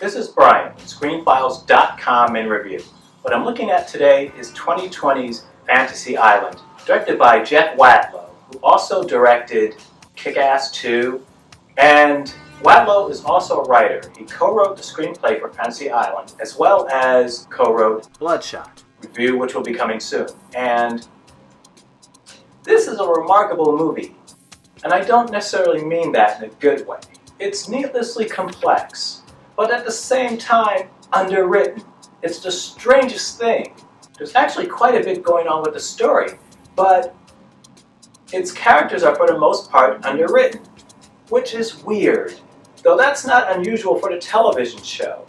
This is Brian with ScreenFiles.com in review. What I'm looking at today is 2020's Fantasy Island, directed by Jeff Wadlow, who also directed Kick-Ass 2, and Wadlow is also a writer. He co-wrote the screenplay for Fantasy Island, as well as co-wrote Bloodshot, review which will be coming soon. And this is a remarkable movie, and I don't necessarily mean that in a good way. It's needlessly complex, but at the same time underwritten. It's the strangest thing. There's actually quite a bit going on with the story, but its characters are for the most part underwritten, which is weird, though that's not unusual for the television show.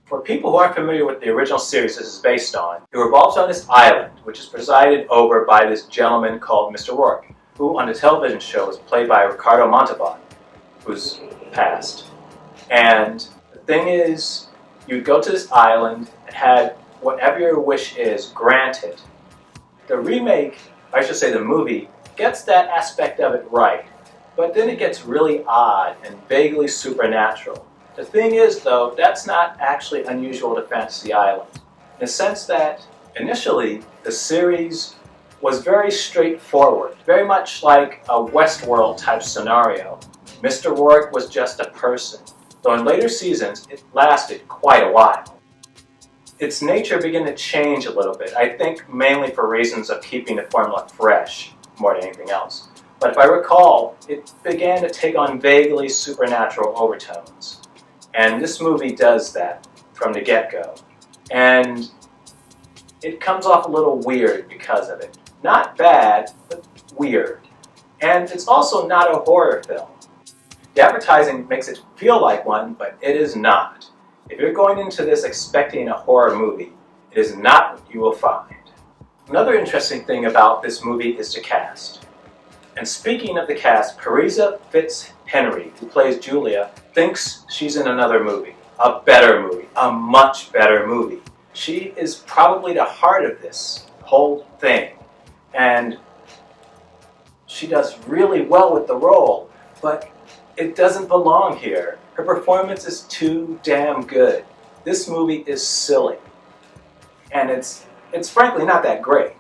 For people who aren't familiar with the original series this is based on, it revolves on this island, which is presided over by this gentleman called Mr. Rourke, who on the television show was played by Ricardo Montalban, who's passed. And the thing is, you go to this island and have whatever your wish is granted. The remake, I should say the movie, gets that aspect of it right, but then it gets really odd and vaguely supernatural. The thing is, though, that's not actually unusual to Fantasy Island, in the sense that initially the series was very straightforward, very much like a Westworld type scenario. Mr. Rourke was just a person, though in later seasons it lasted quite a while. Its nature began to change a little bit, I think mainly for reasons of keeping the formula fresh more than anything else. But if I recall, it began to take on vaguely supernatural overtones. And this movie does that from the get-go. And it comes off a little weird because of it. Not bad, but weird. And it's also not a horror film. The advertising makes it feel like one, but it is not. If you're going into this expecting a horror movie, it is not what you will find. Another interesting thing about this movie is the cast. And speaking of the cast, Parisa Fitz-Henry, who plays Julia, thinks she's in another movie. A better movie. A much better movie. She is probably the heart of this whole thing. And she does really well with the role, but it doesn't belong here. Her performance is too damn good. This movie is silly. And it's frankly not that great.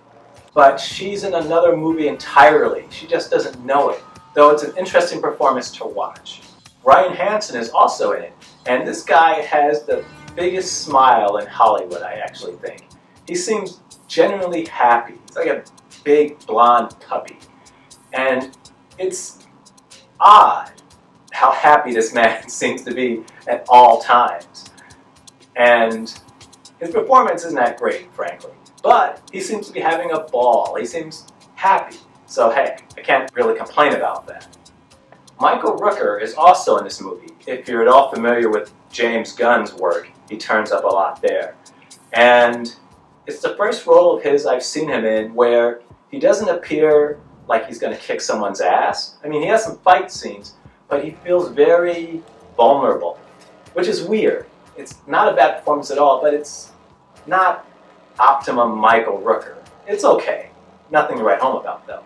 But she's in another movie entirely. She just doesn't know it, though it's an interesting performance to watch. Ryan Hansen is also in it, and this guy has the biggest smile in Hollywood, I actually think. He seems genuinely happy. He's like a big blonde puppy. And it's odd how happy this man seems to be at all times. And his performance isn't that great, frankly. But he seems to be having a ball. He seems happy. So hey, I can't really complain about that. Michael Rooker is also in this movie. If you're at all familiar with James Gunn's work, he turns up a lot there. And it's the first role of his I've seen him in where he doesn't appear like he's going to kick someone's ass. I mean, he has some fight scenes, but he feels very vulnerable, which is weird. It's not a bad performance at all, but it's not optimum Michael Rooker. It's okay. Nothing to write home about, though.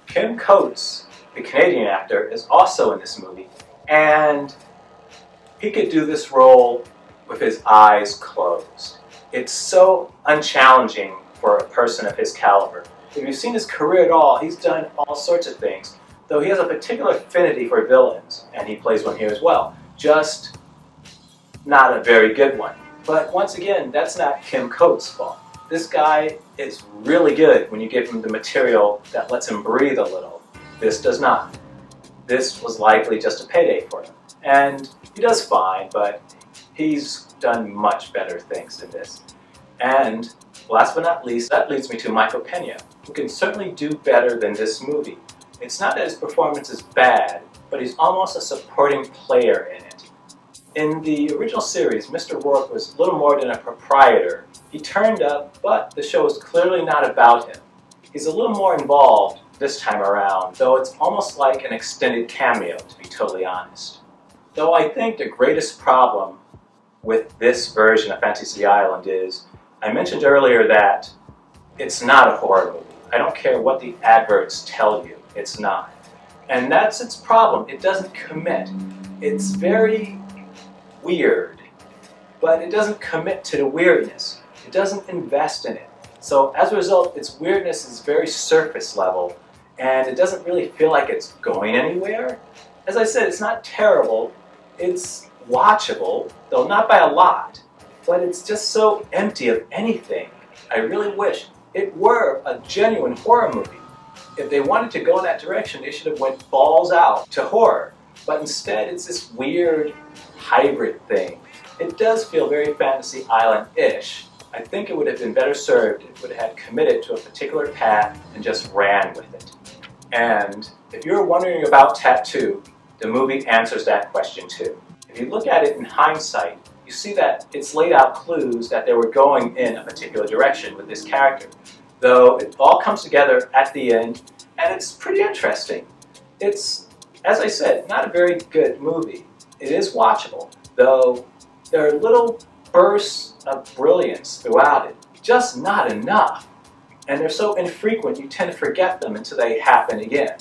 Kim Coates, the Canadian actor, is also in this movie, and he could do this role with his eyes closed. It's so unchallenging for a person of his caliber. If you've seen his career at all, he's done all sorts of things, though he has a particular affinity for villains, and he plays one here as well. Just not a very good one. But once again, that's not Kim Coates' fault. This guy is really good when you give him the material that lets him breathe a little. This does not. This was likely just a payday for him. And he does fine, but he's done much better things than this. And last but not least, that leads me to Michael Pena, who can certainly do better than this movie. It's not that his performance is bad, but he's almost a supporting player in it. In the original series, Mr. Rourke was little more than a proprietor. He turned up, but the show is clearly not about him. He's a little more involved this time around, though it's almost like an extended cameo, to be totally honest. Though I think the greatest problem with this version of Fantasy Island is, I mentioned earlier that it's not a horror movie. I don't care what the adverts tell you, it's not. And that's its problem. It doesn't commit. It's very weird. but it doesn't commit to the weirdness. It doesn't invest in it. So as a result, its weirdness is very surface level, and it doesn't really feel like it's going anywhere. As I said, it's not terrible. It's watchable, though not by a lot, but it's just so empty of anything. I really wish it were a genuine horror movie. If they wanted to go in that direction, they should have went balls out to horror. But instead, it's this weird hybrid thing. It does feel very Fantasy Island-ish. I think it would have been better served if it would have had committed to a particular path and just ran with it. And if you're wondering about Tattoo, the movie answers that question too. If you look at it in hindsight, you see that it's laid out clues that they were going in a particular direction with this character. Though it all comes together at the end, and it's pretty interesting. It's, as I said, not a very good movie. It is watchable, though there are little bursts of brilliance throughout it, just not enough. And they're so infrequent you tend to forget them until they happen again.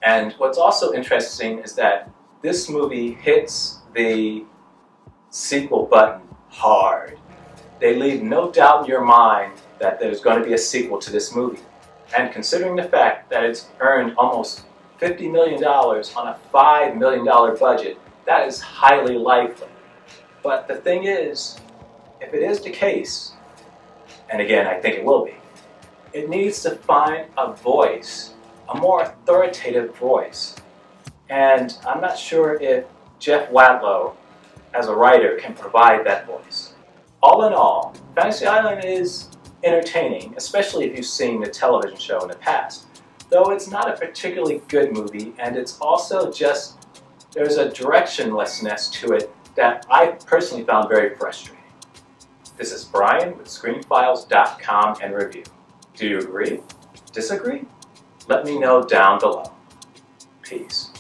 And what's also interesting is that this movie hits the sequel button hard. They leave no doubt in your mind that there's going to be a sequel to this movie. And considering the fact that it's earned almost $50 million on a $5 million budget, that is highly likely. But the thing is, if it is the case, and again I think it will be, it needs to find a voice, a more authoritative voice. And I'm not sure if Jeff Wadlow, as a writer, can provide that voice. All in all, Fantasy Island is entertaining, especially if you've seen the television show in the past. Though it's not a particularly good movie, and it's also just, there's a directionlessness to it that I personally found very frustrating. This is Brian with screenfiles.com and review. Do you agree? Disagree? Let me know down below. Peace.